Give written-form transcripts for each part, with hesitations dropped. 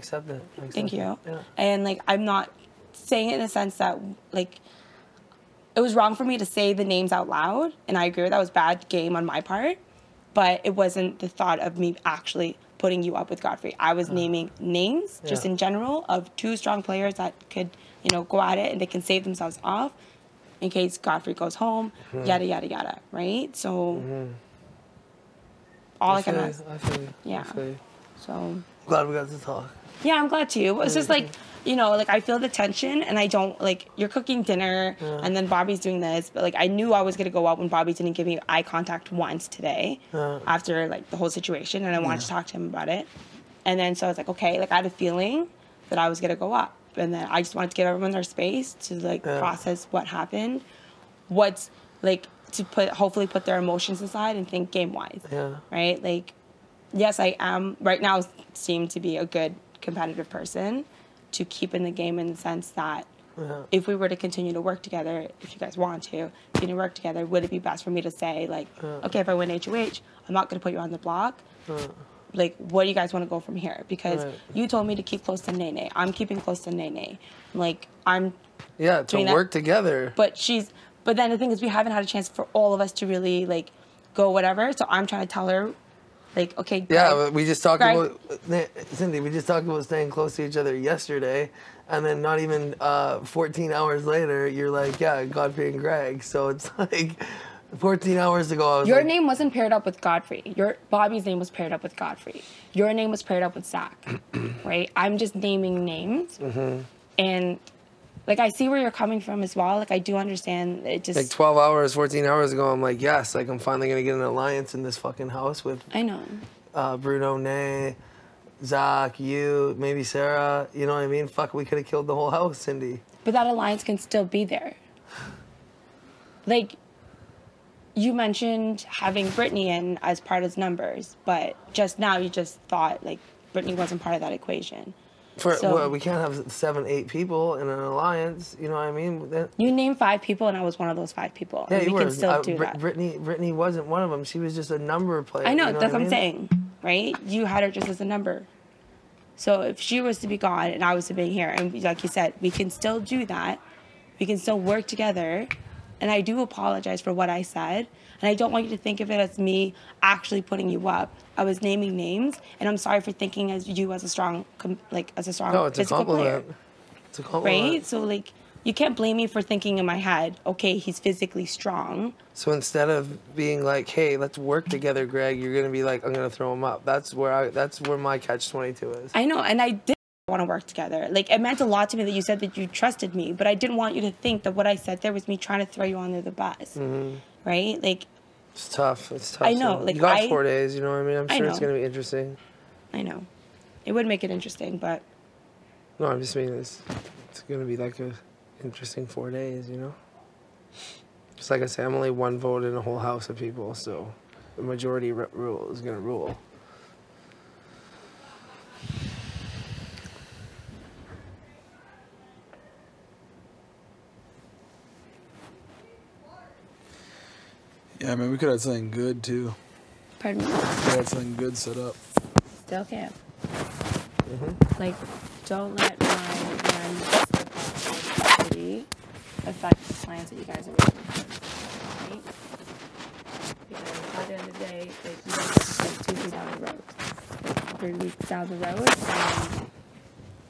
Accept it. Thank you. Yeah. And, like, I'm not saying it in a sense that, like, it was wrong for me to say the names out loud, and I agree with that. It was bad game on my part, but it wasn't the thought of me actually putting you up with Godfrey. I was naming names, just in general, of 2 strong players that could, you know, go at it, and they can save themselves off in case Godfrey goes home, yada, yada, yada, right? So, all I can ask. I feel you. Yeah. I feel you. So. Glad we got to talk. Yeah, I'm glad too. It's just like, you know, like I feel the tension and I don't, like, you're cooking dinner and then Bobby's doing this, but like I knew I was going to go out when Bobby didn't give me eye contact once today after like the whole situation, and I wanted to talk to him about it. And then so I was like, okay, like I had a feeling that I was going to go up, and then I just wanted to give everyone their space to like process what happened, what's like to hopefully put their emotions aside and think game wise. Yeah. Right? Like, yes, I am right now seem to be a good competitive person to keep in the game, in the sense that if we were to continue to work together, if you guys want to continue to work together, would it be best for me to say, like, okay, if I win HOH, I'm not going to put you on the block. Like, what do you guys want to go from here? Because you told me to keep close to Nene. I'm keeping close to Nene. Like, I'm to work together. But then the thing is, we haven't had a chance for all of us to really, like, go whatever. So I'm trying to tell her, like, okay, Greg, yeah, we just talked about, Sindy, we just talked about staying close to each other yesterday, and then not even 14 hours later, you're like, yeah, Godfrey and Greg. So it's like 14 hours ago, I was Your name wasn't paired up with Godfrey. Bobby's name was paired up with Godfrey. Your name was paired up with Zach, right? I'm just naming names, and like, I see where you're coming from as well. Like, I do understand. It just... Like, 12 hours, 14 hours ago, I'm like, yes, like, I'm finally going to get an alliance in this fucking house with... I know. Bruno, Nay, Zach, you, maybe Sarah. You know what I mean? Fuck, we could have killed the whole house, Sindy. But that alliance can still be there. Like, you mentioned having Brittany in as part of numbers, but just now you just thought, like, Brittany wasn't part of that equation. Well, we can't have 7, 8 people in an alliance. You know what I mean? You named 5 people, and I was one of those 5 people. Yeah, and you we were. can still do that. Brittany wasn't one of them. She was just a number player. I know, you know that's what I I'm saying, right? You had her just as a number. So if she was to be gone and I was to be here, and like you said, we can still do that. We can still work together. And I do apologize for what I said. And I don't want you to think of it as me actually putting you up. I was naming names, and I'm sorry for thinking as you as a strong, No, it's a physical compliment. player. It's a compliment. Right? So, like, you can't blame me for thinking in my head, okay, he's physically strong. So instead of being like, hey, let's work together, Greg, you're going to be like, I'm going to throw him up. That's where my catch-22 is. I know, and I did want to work together. Like, it meant a lot to me that you said that you trusted me, but I didn't want you to think that what I said there was me trying to throw you under the bus. Right? Like, it's tough. It's tough. I know. Like, you got 4 days, you know what I mean? I'm sure it's going to be interesting. I know. It would make it interesting, but... No, I'm just meaning it's going to be like a interesting 4 days, you know? Just like I said, I'm only 1 vote in a whole house of people, so the majority rule is going to rule. Yeah, man, we could have something good, too. Pardon me? We could have something good set up. Still can't. Like, don't let my positivity affect the plans that you guys are working on, right? Because at the end of the day, like, you guys are like 2 weeks down the road. 3 weeks down the road, and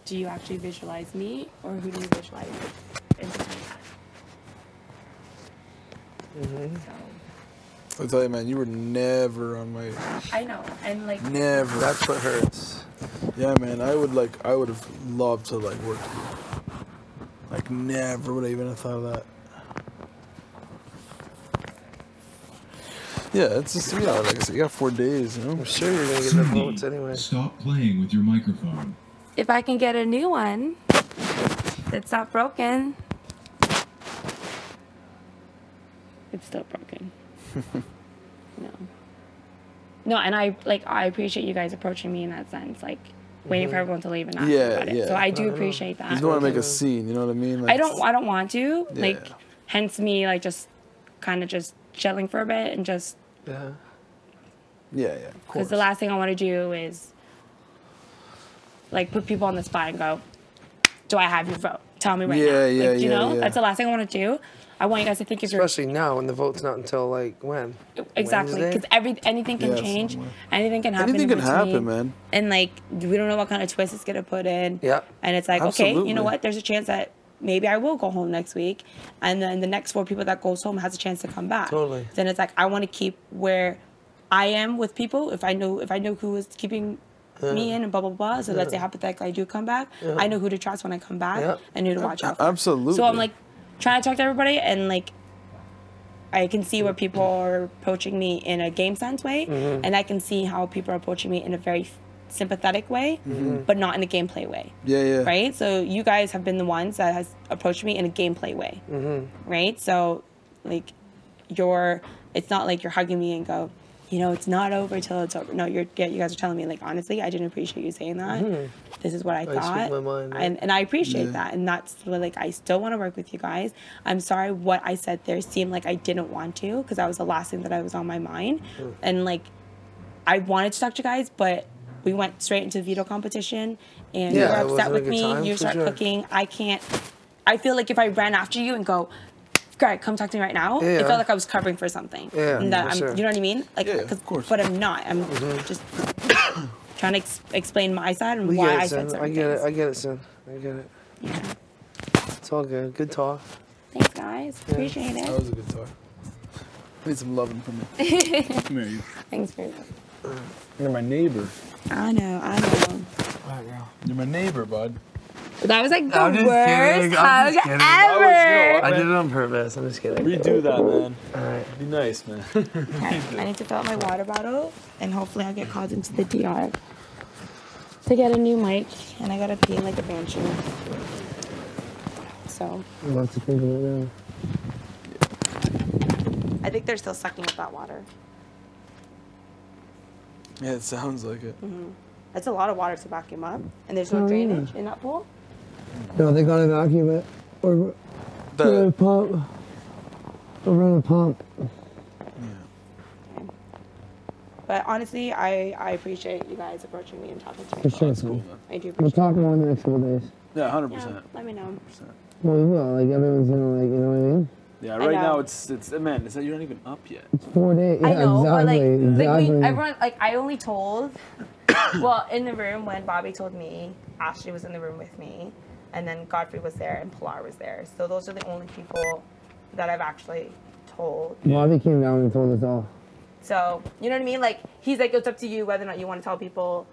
do you actually visualize me, or who do you visualize in between that? So... I'll tell you, man, you were never on my... I know, and like... Never. That's what hurts. Yeah, man, I would have loved to, like, work with you. Like, never would I even have thought of that. Yeah, it's just, you know, like I said, you got 4 days, you know? I'm sure you're going to get the votes anyway. Stop playing with your microphone. If I can get a new one that's not broken... It's still broken. No, and I appreciate you guys approaching me in that sense, like waiting for everyone to leave and asking about it. So I do appreciate that. You don't want to make a scene, you know what I mean? Like, I don't want to, like, hence me like just kind of just chilling for a bit and just yeah, of course. Because the last thing I want to do is like put people on the spot and go, do I have your vote? Tell me right now. Yeah, Like, you know, yeah. that's the last thing I want to do. I want you guys to think of your... Especially now when the vote's not until like when? Exactly, because anything can change. somewhere. Anything can happen. Anything in can between. happen, man. And like, we don't know what kind of twist it's gonna put in. Yeah. And it's like, okay, you Absolutely. know what? There's a chance that maybe I will go home next week, and then the next 4 people that goes home has a chance to come back. Totally. Then it's like I want to keep where I am with people. If I know who is keeping me in and blah blah blah. So let's say hypothetically I do come back. I know who to trust when I come back and who to watch out for. Absolutely. So I'm like trying to talk to everybody, and like I can see where people are approaching me in a game sense way, and I can see how people are approaching me in a very sympathetic way, but not in a gameplay way. Yeah. Right? So you guys have been the ones that has approached me in a gameplay way. Right? So like it's not like you're hugging me and go, you know, it's not over till it's over. No, you guys are telling me, like, honestly, I didn't appreciate you saying that. This is what I thought. speak my mind, right? And I appreciate that. And that's what, like, I still want to work with you guys. I'm sorry what I said there seemed like I didn't want to, because that was the last thing that I was on my mind. And, like, I wanted to talk to you guys, but we went straight into the veto competition, and you were it upset wasn't a with good me. time, You for start sure. cooking. I feel like if I ran after you and go, Greg, come talk to me right now. It felt like I was covering for something. Yeah, and that for I'm, sure. you know what I mean? Like, of course. But I'm not. I'm just trying to explain my side and We why get I it, said son. certain I get it. things. I get it, son. I get it. Yeah. It's all good. Good talk. Thanks, guys. Appreciate That it. was a good talk. Need some loving from me. Come here, you. Thanks for that. You're my neighbor. I know. You're my neighbor, bud. That was like the I'm just worst kidding. hug I'm just kidding. ever. I did it on purpose. I'm just kidding. Redo that, man. All right. Be nice, man. Okay, I need to fill out my water bottle, and hopefully I'll get called into the DR to get a new mic, and I gotta pee like a banshee. So I'm about to think of it now. I think they're still sucking up that water. Yeah, it sounds like it. That's a lot of water to vacuum up, and there's no drainage in that pool. No, they gotta vacuum it. Or run a pump. Or run a pump. But honestly, I appreciate you guys approaching me and talking to me. For sure, Cool, son. man. I do We'll appreciate talk more in the next couple days. Yeah, 100%. it. Yeah, let me know. Well, we will. Like, everyone's gonna, like, you know what I mean? Yeah, I right know. now it's man, it's that you're not even up yet. It's 4 days. Yeah, I know, exactly. but like exactly. everyone, like I only told, well, in the room when Bobby told me, Ashley was in the room with me, and then Godfrey was there and Pilar was there. So those are the only people that I've actually told. Bobby came down and told us all. So, you know what I mean? Like, he's like, it's up to you whether or not you want to tell people,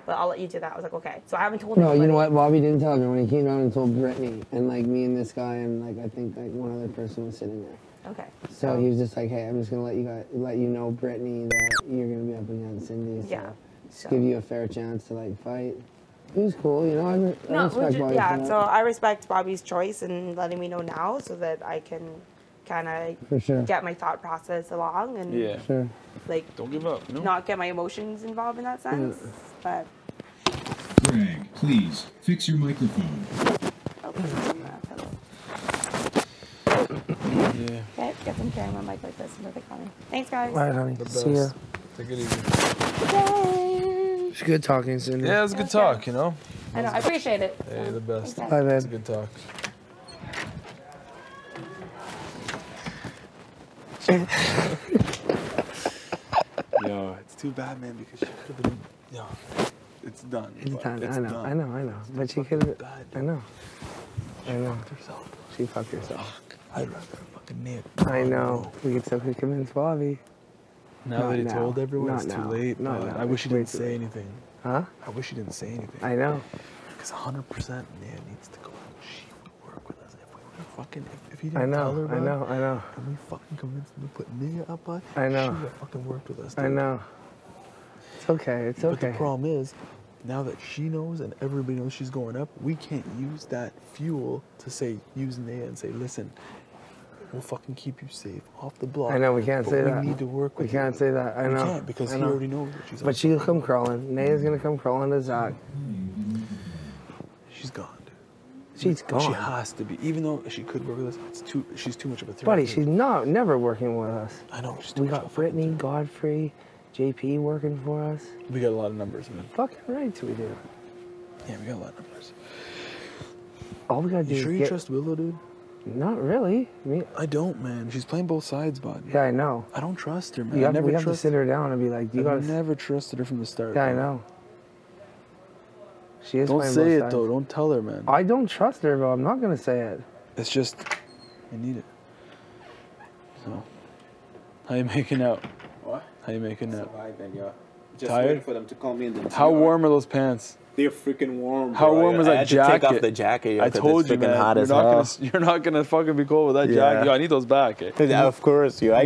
but I'll let you do that. I was like, okay. So I haven't told No, anybody. you know what? Bobby didn't tell everyone. He came down and told Brittany, and like me and this guy, and like I think like one other person was sitting there. Okay. So he was just like, "Hey, I'm just gonna let you know, Brittany, that you're gonna be up against Sindy. So Yeah. just give you a fair chance to like fight." It was cool, you know. I respect Bobby. yeah, for that. so I respect Bobby's choice and letting me know now so that I can kind of For sure. get my thought process along and Yeah. Sure. like Don't give up. You know? not get my emotions involved in that sense. But Greg, please fix your microphone. Yeah. Okay, guess I'm carrying my mic like this into the corner. Thanks, guys. All right, honey. The See ya. best. Take it easy. Yay. It's good talking, Cindy. Yeah, it was a good talk, you know? I know, I appreciate it. Hey, the best. Thanks, Bye, guys. It's a babe. good talk. Yo, it's too bad, man, because she could have been. Yo, it's done. It's but done. It's I know. done. I know. I know. But she Fucking could have. bad, I know. I know. Fucked herself. She fucked herself. I'd rather fucking nip. I know. We could still convince Bobby. Now Not that he now. told everyone, Not it's too now. late. Not but now. I wish he It's way didn't too say late. anything. Huh? I wish he didn't say anything. I know. Because 100% Nia needs to go out. She would work with us if we were fucking. If he I didn't tell her, know. bud, I know. I know. and we fucking convinced him to put Nia up, bud, I know. she would have fucking worked with us. I dude. know. It's okay. It's But okay. the problem is, now that she knows and everybody knows she's going up, we can't use that fuel to say, use Nia and say, listen, we'll fucking keep you safe off the block. I know. We can't but say we that. need to work We with can't you. say that. I We know. can't because I he know. already knows that she's But up. she'll come crawling. Naya's gonna come crawling to Zach. She's gone, dude. She's But she gone. has to be, even though she could work with us. She's too much of a threat. Buddy, dude. she's never working with us. I know. She's too We much of a got fucking Brittany, threat. Godfrey, JP working for us. We got a lot of numbers, man. Fucking right we do. Yeah, we got a lot of numbers. All we gotta do You is sure you trust Willow, dude? Not really. I don't, man. She's playing both sides, bud. Yeah, I know. I don't trust her, man. We have to sit her down and be like, you I've never trusted her from the start. Yeah, bro. I know. She is Don't playing say both it, sides. though. Don't tell her, man. I don't trust her, but I'm not gonna say it. It's just, I need it. So, how you making out? What? How you making out? Surviving, yeah. Just Tired? waiting for them to call me in the How warm are those pants? They're freaking warm. How bro. warm is I that had to jacket? take off the jacket. I told you, man. Hot You're as not hell. gonna, you're not gonna fucking be cold with that Yeah. jacket. Yo, I need those back. Eh? Yeah, of course, you. I